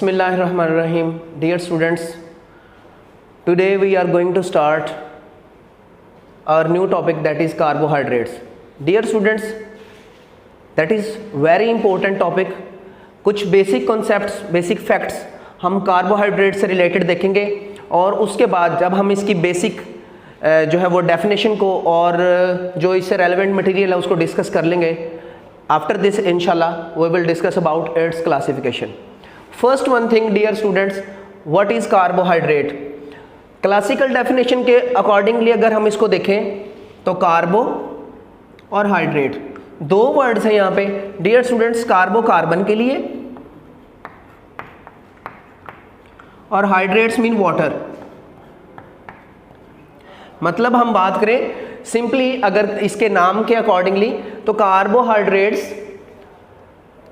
Bismillahirrahmanirrahim. Dear students, today we are going to start our new topic, that is carbohydrates. Dear students, that is very important topic. कुछ basic concepts, basic facts हम carbohydrate से related देखेंगे और उसके बाद जब हम इसकी बेसिक जो है वो डेफिनेशन को और जो इससे रेलेवेंट मटेरियल है उसको डिस्कस कर लेंगे. आफ्टर दिस इंशाल्लाह we will discuss about its classification. First one thing dear students, what is carbohydrate? Classical definition के अकॉर्डिंगली अगर हम इसको देखें तो कार्बो और हाइड्रेट दो वर्ड्स हैं यहाँ पे डियर स्टूडेंट्स. कार्बो कार्बन के लिए और हाइड्रेट्स मीन वाटर. मतलब हम बात करें सिंपली अगर इसके नाम के अकॉर्डिंगली तो कार्बोहाइड्रेट्स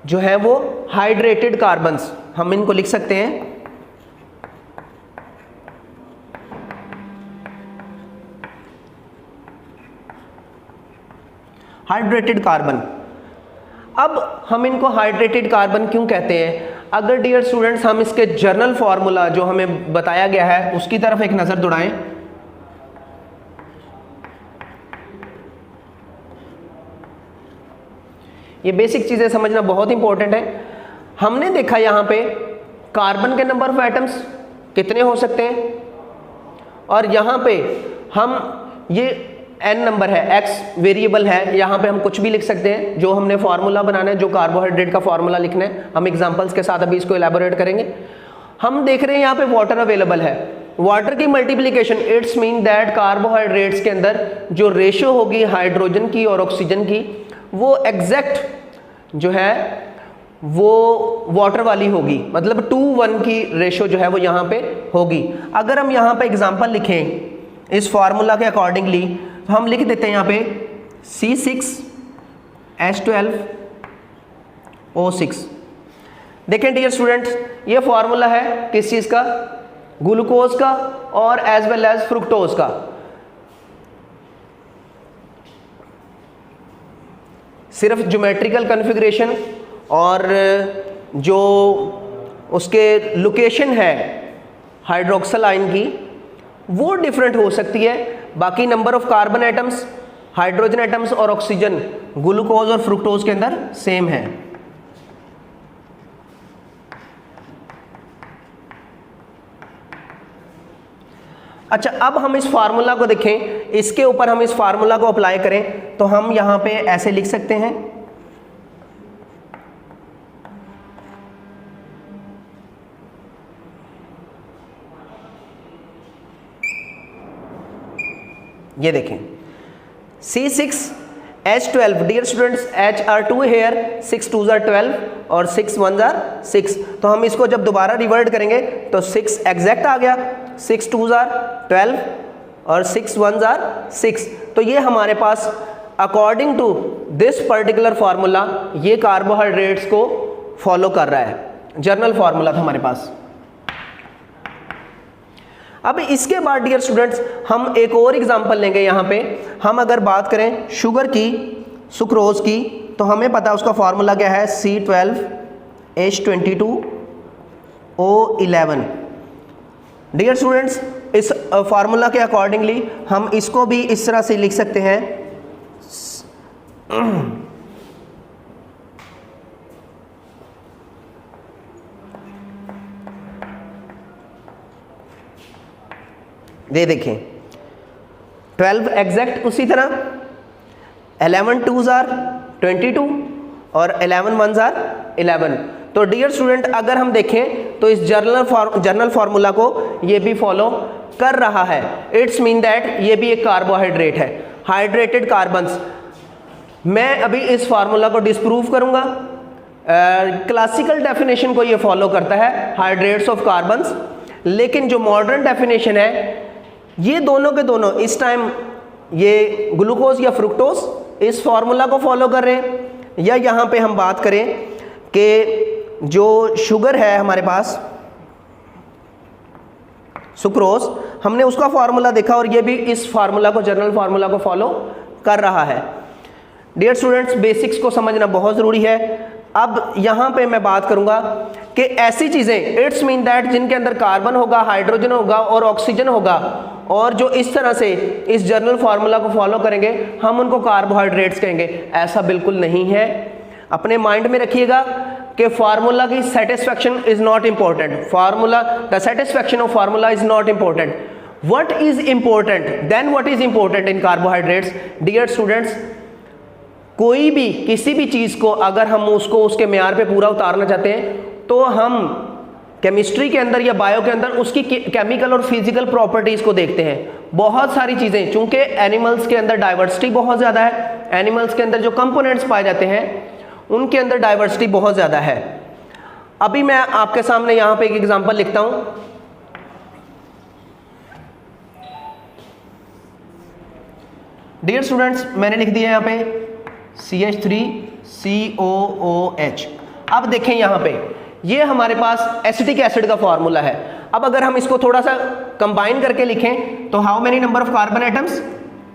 जो है वो हाइड्रेटेड कार्बन्स, हम इनको लिख सकते हैं हाइड्रेटेड कार्बन. अब हम इनको हाइड्रेटेड कार्बन क्यों कहते हैं? अगर डियर स्टूडेंट्स हम इसके जर्नल फॉर्मूला जो हमें बताया गया है उसकी तरफ एक नज़र दौड़ाएं. ये बेसिक चीज़ें समझना बहुत इंपॉर्टेंट है. हमने देखा यहाँ पे कार्बन के नंबर ऑफ एटम्स कितने हो सकते हैं और यहाँ पे हम ये n नंबर है, x वेरिएबल है, यहाँ पे हम कुछ भी लिख सकते हैं. जो हमने फार्मूला बनाना है, जो कार्बोहाइड्रेट का फार्मूला लिखना है, हम एग्जांपल्स के साथ अभी इसको एलैबोरेट करेंगे. हम देख रहे हैं यहाँ पे वाटर अवेलेबल है. वाटर की multiplication it's mean that carbohydrates के अंदर जो रेशियो होगी हाइड्रोजन की और ऑक्सीजन की वो एग्जैक्ट जो है वो वाटर वाली होगी. मतलब 2:1 की रेशियो जो है वो यहाँ पे होगी. अगर हम यहाँ पे एग्जांपल लिखें इस फार्मूला के अकॉर्डिंगली तो हम लिख देते हैं यहाँ पे C6H12O6. देखें डियर स्टूडेंट्स, ये फार्मूला है किस चीज़ का? ग्लूकोज का और एज वेल एज फ्रुक्टोज का. सिर्फ ज्योमेट्रिकल कन्फिग्रेशन और जो उसके लोकेशन है हाइड्रोक्सिल आयन की वो डिफरेंट हो सकती है. बाकी number of carbon atoms, hydrogen atoms और ऑक्सीजन ग्लूकोज और फ्रुक्टोज के अंदर सेम है. अच्छा, अब हम इस फार्मूला को देखें, इसके ऊपर हम इस फार्मूला को अप्लाई करें तो हम यहां पे ऐसे लिख सकते हैं ये देखें C6H12. Dear students, H are 2 here, 6 2s are 12 और 6 1s are 6. तो हम इसको जब दोबारा रिवर्ट करेंगे तो 6 एग्जैक्ट आ गया, 6 2s are 12 और 6 1s are 6. तो ये हमारे पास according to this particular formula ये कार्बोहाइड्रेट्स को फॉलो कर रहा है. जर्नल फार्मूला था हमारे पास. अब इसके बाद डियर स्टूडेंट्स हम एक और एग्जांपल लेंगे. यहाँ पे हम अगर बात करें शुगर की, सुक्रोज की, तो हमें पता है उसका फार्मूला क्या है, C12H22O11. डियर स्टूडेंट्स, इस फार्मूला के अकॉर्डिंगली हम इसको भी इस तरह से लिख सकते हैं ये देखें 12 एग्जैक्ट, उसी तरह 11 2s are 22 और 11 1s are 11. तो डियर स्टूडेंट अगर हम देखें तो इस जर्नल फार्मूला को ये भी फॉलो कर रहा है. इट्स मीन दैट ये भी एक कार्बोहाइड्रेट है, हाइड्रेटेड कार्बन्स. मैं अभी इस फार्मूला को डिस्प्रूव करूंगा. क्लासिकल डेफिनेशन को ये फॉलो करता है, हाइड्रेट्स ऑफ कार्बन्स. लेकिन जो मॉडर्न डेफिनेशन है ये दोनों के दोनों इस टाइम ये ग्लूकोज या फ्रुक्टोज इस फार्मूला को फॉलो कर रहे हैं. या यहाँ पे हम बात करें कि जो शुगर है हमारे पास सुक्रोज, हमने उसका फार्मूला देखा और ये भी इस फार्मूला को, जर्नल फार्मूला को फॉलो कर रहा है. डियर स्टूडेंट्स, बेसिक्स को समझना बहुत ज़रूरी है. अब यहाँ पे मैं बात करूँगा कि ऐसी चीज़ें, इट्स मीन दैट जिनके अंदर कार्बन होगा, हाइड्रोजन होगा और ऑक्सीजन होगा, और जो इस तरह से इस जर्नल फार्मूला को फॉलो करेंगे, हम उनको कार्बोहाइड्रेट्स कहेंगे। ऐसा बिल्कुल नहीं है। अपने माइंड में रखिएगा कि फार्मूला की satisfaction is not important, formula, the satisfaction of formula is not important, what is important, then what is important in carbohydrates. Dear students, कोई भी किसी भी चीज़ को अगर हम उसको उसके म्यार पे पूरा उतारना चाहते हैं तो हम केमिस्ट्री के अंदर या बायो के अंदर उसकी केमिकल और फिजिकल प्रॉपर्टीज़ को देखते हैं। बहुत सारी चीज़ें, चूंकि एनिमल्स के अंदर डाइवर्सिटी बहुत ज़्यादा है, एनिमल्स के अंदर जो कंपोनेंट्स पाए जाते हैं उनके अंदर डाइवर्सिटी बहुत ज़्यादा है। अभी मैं आपके सामने यहाँ पे एक एग्जांपल लिखता हूँ। डियर स्टूडेंट्स, मैंने लिख दिया यहाँ पे CH3COOH। अब देखें यहाँ पे, ये हमारे पास एसिटिक एसिड का फॉर्मूला है। अब अगर हम इसको थोड़ा सा कंबाइन करके लिखें तो how many number of carbon atoms,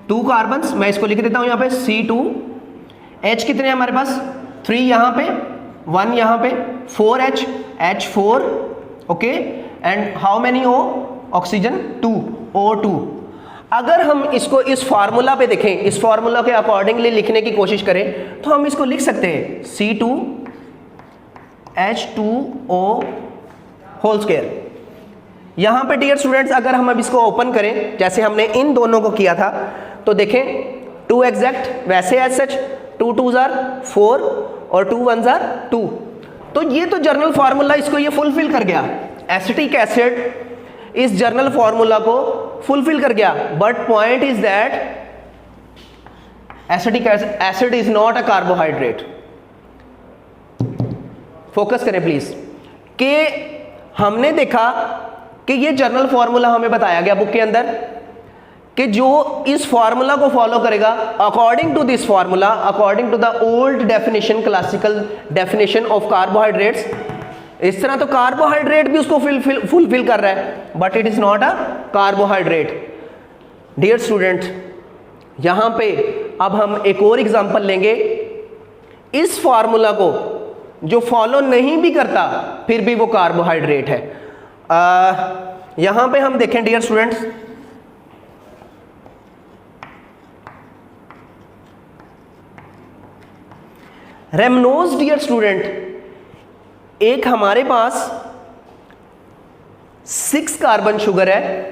2 carbons. मैं इसको लिख देता हूँ यहाँ पे C2, H कितने हैं हमारे पास, 3 यहाँ पे, 1 यहाँ पे, 4H, H4, okay, and how many O, oxygen 2, O2। अगर हम इसको इस फार्मूला पे देखें, इस फार्मूला के अकॉर्डिंगली लिखने की कोशिश करें तो हम इसको लिख सकते हैं C2H2O होल स्क्वायर। यहाँ पे डियर स्टूडेंट्स, अगर हम अब इसको ओपन करें जैसे हमने इन दोनों को किया था तो देखें 2 एग्जैक्ट वैसे एज सच, 2 2s are 4 और 2 1s are 2। तो ये तो जर्नल फार्मूला इसको ये फुलफिल कर गया, एसिटिक एसिड इस जर्नल फार्मूला को फुलफिल कर गया। But point is that acetic acid is not a carbohydrate. Focus करें प्लीज, कि हमने देखा कि ये जर्नल फार्मूला हमें बताया गया बुक के अंदर कि जो इस फार्मूला को फॉलो करेगा, according to this formula, according to the old definition, classical definition of carbohydrates, इस तरह तो कार्बोहाइड्रेट भी उसको फुलफिल कर रहा है, but it is not a carbohydrate. Dear student, यहां पे अब हम एक और एग्जांपल लेंगे, इस फार्मूला को जो फॉलो नहीं भी करता फिर भी वो कार्बोहाइड्रेट है। यहां पे हम देखें dear students, rhamnose, dear student, एक हमारे पास 6 कार्बन शुगर है।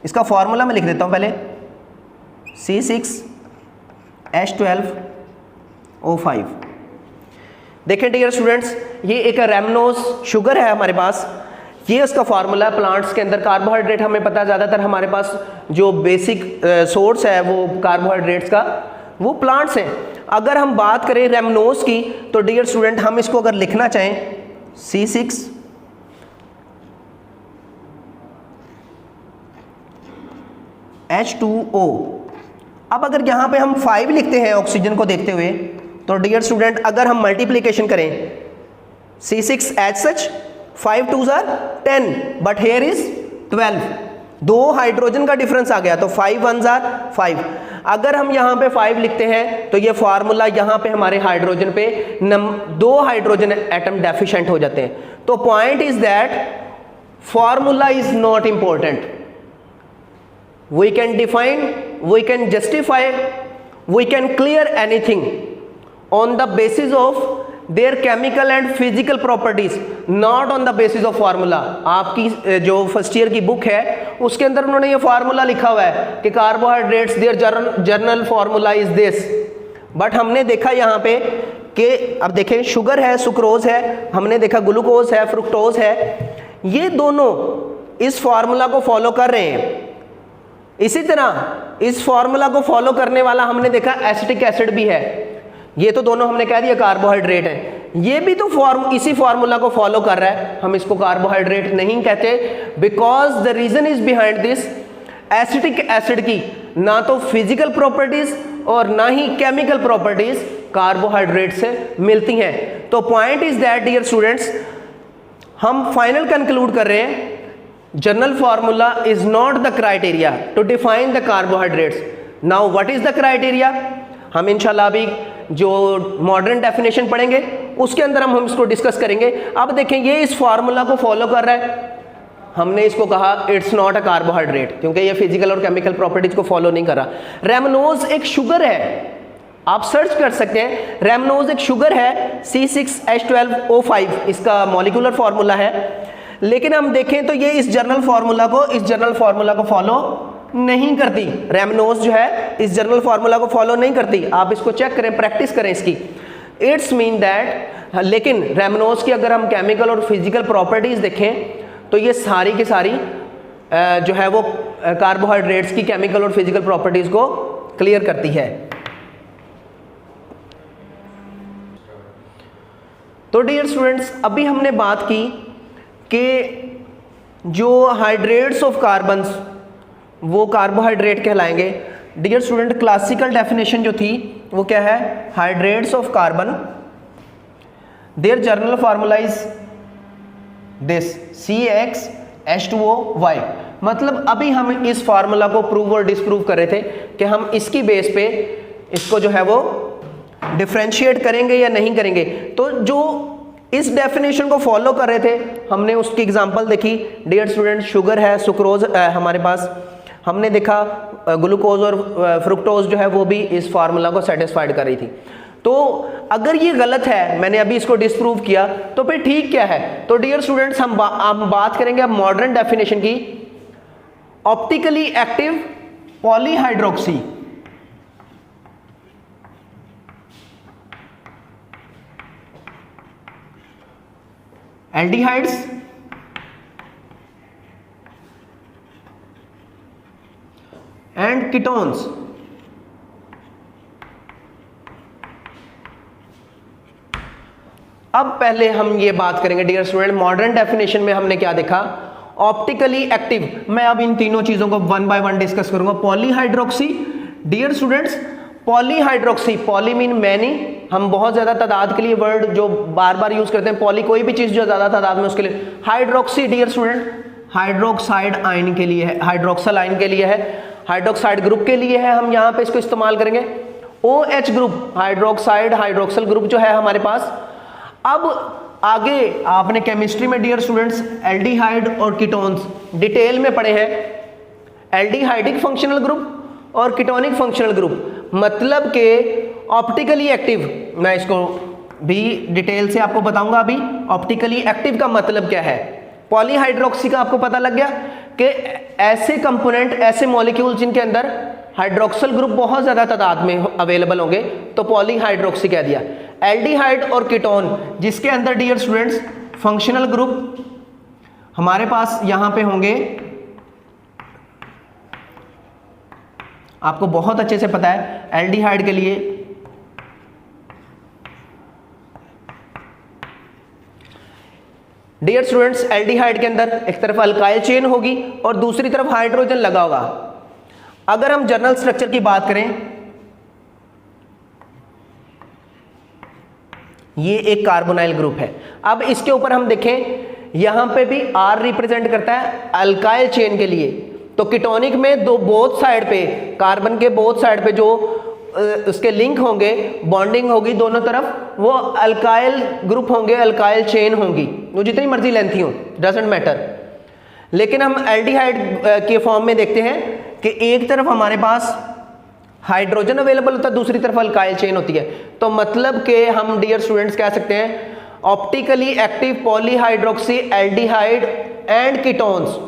इसका फॉर्मूला मैं लिख देता हूं पहले, C6H12O5। देखें डियर स्टूडेंट्स, ये एक रेमनोज शुगर है हमारे पास, ये उसका फार्मूला है। प्लांट्स के अंदर कार्बोहाइड्रेट हमें पता है, ज़्यादातर हमारे पास जो बेसिक सोर्स है वो कार्बोहाइड्रेट्स का वो प्लांट्स हैं। अगर हम बात करें रेमनोज की तो डियर स्टूडेंट, हम इसको अगर लिखना चाहें C6H2O, अब अगर यहाँ पे हम 5 लिखते हैं ऑक्सीजन को देखते हुए तो डियर स्टूडेंट, अगर हम मल्टीप्लीकेशन करें C6H, 5 2s are 10 but here is 12, 2 hydrogen का डिफरेंस आ गया तो 5 1s are 5। अगर हम यहाँ पे 5 लिखते हैं तो ये फार्मूला यहाँ पे हमारे हाइड्रोजन पे 2 हाइड्रोजन एटम डेफिशिएंट हो जाते हैं। तो point is that formula is not important, we can define, we can justify, we can clear anything on the basis of their chemical and physical properties, not on the basis of formula. आपकी जो first year की book है उसके अंदर उन्होंने ये formula लिखा हुआ है कि carbohydrates their general formula is this, but हमने देखा यहाँ पे कि अब देखें शुगर है, सुक्रोज है, हमने देखा ग्लूकोज है, फ्रुक्टोज है, ये दोनों इस फार्मूला को फॉलो कर रहे हैं। इसी तरह इस फार्मूला को फॉलो करने वाला हमने देखा एसिटिक एसिड भी है, ये तो दोनों हमने कह दिया कार्बोहाइड्रेट है, ये भी तो इसी फार्मूला को फॉलो कर रहा है, हम इसको कार्बोहाइड्रेट नहीं कहते, because the reason is behind this, acetic acid की ना तो फिजिकल प्रॉपर्टीज और ना ही केमिकल प्रॉपर्टीज कार्बोहाइड्रेट से मिलती हैं। तो point is that dear students, हम फाइनल कंक्लूड कर रहे हैं, general formula is not the criteria to define the carbohydrates. Now what is the criteria, हम इंशाल्लाह अभी जो मॉडर्न डेफिनेशन पढ़ेंगे उसके अंदर हम इसको डिस्कस करेंगे। अब देखें ये इस फार्मूला को फॉलो कर रहा है, हमने इसको कहा इट्स नॉट अ कार्बोहाइड्रेट, क्योंकि ये फिजिकल और केमिकल प्रॉपर्टीज को फॉलो नहीं कर रहा। रेमनोज एक शुगर है, आप सर्च कर सकते हैं, रेमनोज एक शुगर है, C6H12O5 इसका मॉलिक्यूलर फार्मूला है। लेकिन हम देखें तो ये इस जर्नल फार्मूला को फॉलो नहीं करती। रेमनोज जो है इस जर्नल फार्मूला को फॉलो नहीं करती, आप इसको चेक करें, प्रैक्टिस करें इसकी। इट्स मीन दैट, लेकिन रेमनोज की अगर हम केमिकल और फिजिकल प्रॉपर्टीज देखें तो ये सारी की सारी जो है वो कार्बोहाइड्रेट्स की केमिकल और फिजिकल प्रॉपर्टीज को क्लियर करती है। तो डियर स्टूडेंट्स, अभी हमने बात की कि जो हाइड्रेट्स ऑफ कार्बन्स वो कार्बोहाइड्रेट कहलाएंगे। डियर स्टूडेंट, क्लासिकल डेफिनेशन जो थी वो क्या है? Hydrates of carbon, there general formula is this CxH2O(Y). मतलब अभी हम इस फार्मूला को प्रूव और डिसप्रूव कर रहे थे कि हम इसकी बेस पे इसको जो है वो डिफरेंशिएट करेंगे या नहीं करेंगे। तो जो इस डेफिनेशन को फॉलो कर रहे थे हमने उसकी एग्जांपल देखी। डियर स्टूडेंट, शुगर है, सुक्रोज हमारे पास, हमने देखा ग्लूकोज और फ्रुक्टोज जो है वो भी इस फार्मूला को सेटिस्फाइड कर रही थी। तो अगर ये गलत है, मैंने अभी इसको डिसप्रूव किया, तो फिर ठीक क्या है? तो डियर स्टूडेंट्स, हम बात करेंगे अब मॉडर्न डेफिनेशन की। Optically active polyhydroxy, aldehydes and ketones. अब पहले हम ये बात करेंगे डियर स्टूडेंट, मॉडर्न डेफिनेशन में हमने क्या देखा? Optically active. मैं अब इन तीनों चीजों को वन बाय वन डिस्कस करूंगा। Polyhydroxy, dear students, polyhydroxy, poly mean many, हम बहुत ज्यादा तादाद के लिए वर्ड जो बार बार यूज करते हैं, पॉली कोई भी चीज जो ज्यादा तादाद में उसके लिए। Hydroxy dear student, hydroxide ion के लिए है, हाइड्रोक्सल आयन के लिए है, हाइड्रोक्साइड ग्रुप के लिए है, हम यहां पे इसको इस्तेमाल करेंगे। OH group, hydroxide hydroxyl group जो है हमारे पास। अब आगे आपने केमिस्ट्री में डियर स्टूडेंट्स एल्डिहाइड और कीटोन्स डिटेल में पढ़े हैं। एल्डिहाइडिक फंक्शनल ग्रुप और कीटोनिक फंक्शनल ग्रुप, मतलब के ऑप्टिकली एक्टिव, मैं इसको भी डिटेल से आपको बताऊंगा अभी। ऑप्टिकली एक्टिव का मतलब क्या है? पॉलीहाइड्रोक्सी का आपको पता लग गया कि ऐसे कंपोनेंट, ऐसे मॉलिक्यूल जिनके अंदर हाइड्रोक्सल ग्रुप बहुत ज्यादा तादाद में अवेलेबल होंगे, तो पॉलीहाइड्रोक्सी कह दिया। एल्डिहाइड और कीटोन जिसके अंदर डियर स्टूडेंट्स फंक्शनल ग्रुप हमारे पास यहां पे होंगे, आपको बहुत अच्छे से पता है। एल्डिहाइड के लिए डियर स्टूडेंट्स, एल्डिहाइड के अंदर एक तरफ अल्काइल चेन होगी और दूसरी तरफ हाइड्रोजन लगा होगा। अगर हम जर्नल स्ट्रक्चर की बात करें, ये एक कार्बोनाइल ग्रुप है। अब इसके ऊपर हम देखें, यहां पे भी R रिप्रेजेंट करता है अल्काइल चेन के लिए। तो कीटोनिक में दो बोथ साइड पे, कार्बन के बोथ साइड पे जो उसके लिंक होंगे, बॉन्डिंग होगी दोनों तरफ, वो अल्काइल ग्रुप होंगे, अल्काइल चेन होंगी, वो जितनी मर्जी लेंथी हो, डजंट मैटर। लेकिन हम एल्डिहाइड के फॉर्म में देखते हैं कि एक तरफ हमारे पास हाइड्रोजन अवेलेबल होता है, दूसरी तरफ अल्काइल चेन होती है। तो मतलब कि हम डियर स्टूडेंट्स कह सकते हैं optically active polyhydroxy aldehyde and ketones,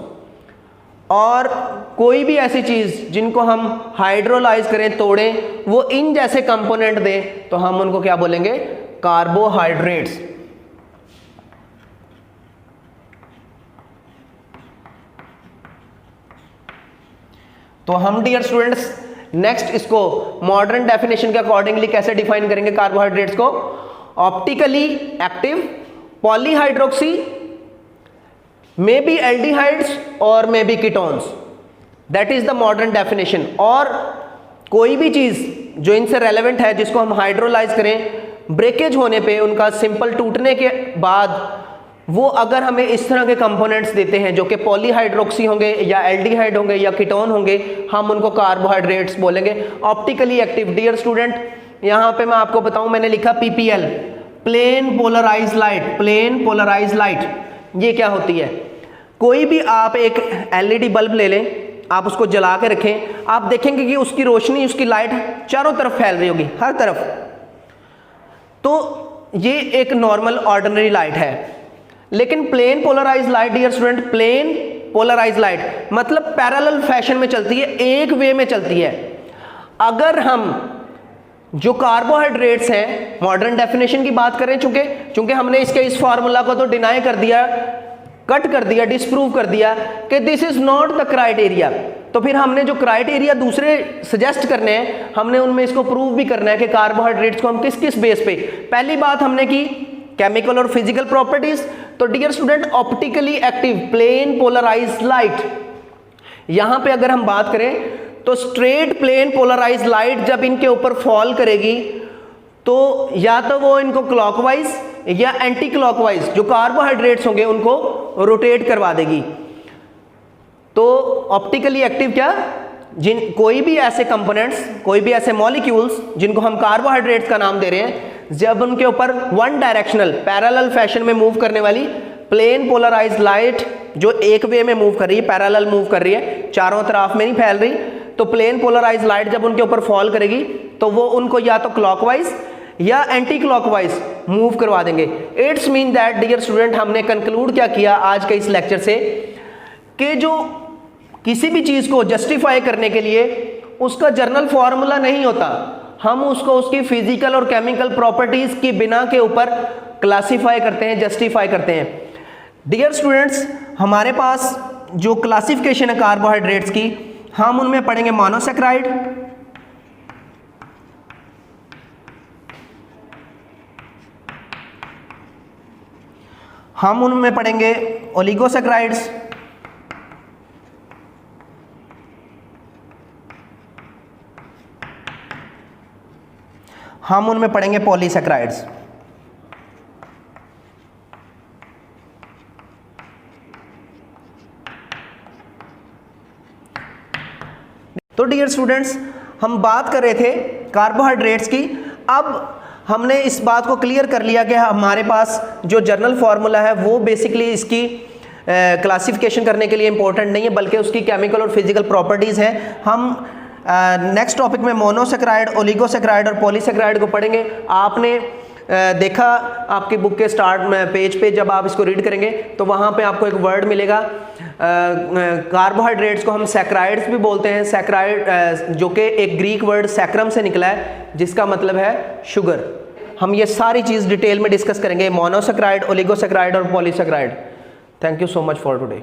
और कोई भी ऐसी चीज जिनको हम हाइड्रोलाइज करें, तोड़ें, वो इन जैसे कंपोनेंट दें, तो हम उनको क्या बोलेंगे? कार्बोहाइड्रेट्स। तो हम डियर स्टूडेंट्स नेक्स्ट इसको मॉडर्न डेफिनेशन के अकॉर्डिंगली कैसे डिफाइन करेंगे कार्बोहाइड्रेट्स को? Optically active polyhydroxy, may be aldehydes और may be ketones, that is the modern definition. और कोई भी चीज जो इनसे रेलेवेंट है, जिसको हम हाइड्रोलाइज करें, ब्रेकेज होने पे, उनका सिंपल टूटने के बाद, वो अगर हमें इस तरह के कंपोनेंट्स देते हैं जो कि पॉलीहाइड्रोक्सी होंगे या एल्डिहाइड होंगे या कीटोन होंगे, हम उनको कार्बोहाइड्रेट्स बोलेंगे। ऑप्टिकली एक्टिव डियर स्टूडेंट, यहाँ पे मैं आपको बताऊं, मैंने लिखा PPL, plane polarise light. Plane polarise light ये क्या होती है? कोई भी आप एक LED बल्ब ले लें, आप उसको जला के रखें, आप देखेंगे कि उसकी रोशनी, उसकी लाइट चारों तरफ फैल रही होगी, हर तरफ। तो ये एक नॉर्मल ऑर्डिनरी लाइट है। लेकिन plane polarise light dear student, plane polarise light मतलब पैरेलल फैशन में चलती है, एक वे में चलती है। अगर हम जो कार्बोहाइड्रेट्स हैं, मॉडर्न डेफिनेशन की बात करें, चूंकि हमने इसके इस फार्मूला को तो डिनाई कर दिया, कट कर दिया, डिसप्रूव कर दिया कि this is not the criteria, तो फिर हमने जो क्राइटेरिया दूसरे सजेस्ट करने हैं, हमने उनमें इसको प्रूव भी करना है कि कार्बोहाइड्रेट्स को हम किस किस बेस पे। पहली बात हमने की केमिकल और फिजिकल प्रॉपर्टीज। तो dear student, optically active plane polarised light, यहां पे अगर हम बात करें तो स्ट्रेट प्लेन पोलराइज्ड लाइट जब इनके ऊपर फॉल करेगी तो या तो वो इनको क्लॉकवाइज या एंटी क्लॉकवाइज जो कार्बोहाइड्रेट्स होंगे उनको रोटेट करवा देगी। तो ऑप्टिकली एक्टिव क्या, कोई भी ऐसे कंपोनेंट्स, कोई भी ऐसे मॉलिक्यूल्स जिनको हम कार्बोहाइड्रेट्स का नाम दे रहे हैं, जब उनके ऊपर वन डायरेक्शनल पैरेलल फैशन में मूव करने वाली प्लेन पोलराइज्ड लाइट जो एक वे में मूव कर रही है, पैरेलल मूव कर रही है, चारों तरफ में नहीं फैल रही, तो प्लेन पोलराइज्ड लाइट जब उनके ऊपर फॉल करेगी तो वो उनको या तो क्लॉकवाइज या एंटी क्लॉकवाइज मूव करवा देंगे। It's mean that dear student, हमने कंक्लूड क्या किया आज के इस लेक्चर से कि जो किसी भी चीज को जस्टिफाई करने के लिए उसका जर्नल फॉर्मूला नहीं होता, हम उसको उसकी फिजिकल और केमिकल प्रॉपर्टीज की बिना के ऊपर क्लासिफाई करते हैं, जस्टिफाई करते हैं। डियर स्टूडेंट्स, हमारे पास जो क्लासिफिकेशन है कार्बोहाइड्रेट्स की, हम उनमें पढ़ेंगे मोनोसैकेराइड, हम उनमें पढ़ेंगे ओलिगोसैकेराइड्स, हम उनमें पढ़ेंगे पॉलीसैकेराइड्स। तो डियर स्टूडेंट्स, हम बात कर रहे थे कार्बोहाइड्रेट्स की। अब हमने इस बात को क्लियर कर लिया कि हमारे पास जो जर्नल फार्मूला है वो बेसिकली इसकी क्लासिफिकेशन करने के लिए इंपॉर्टेंट नहीं है, बल्कि उसकी केमिकल और फिजिकल प्रॉपर्टीज़ हैं। हम नेक्स्ट टॉपिक में मोनोसैकेराइड, ओलिगोसैकेराइड और पॉलीसैकेराइड को पढ़ेंगे। आपने देखा आपकी बुक के स्टार्ट में पेज पे जब आप इसको रीड करेंगे तो वहाँ पे आपको एक वर्ड मिलेगा, कार्बोहाइड्रेट्स को हम सैकराइड्स भी बोलते हैं। सैकराइड जो कि एक ग्रीक वर्ड सैक्रम से निकला है जिसका मतलब है शुगर। हम ये सारी चीज़ डिटेल में डिस्कस करेंगे, मोनोसैकेराइड, ओलिगोसैकेराइड और polysaccharide. Thank you so much for today.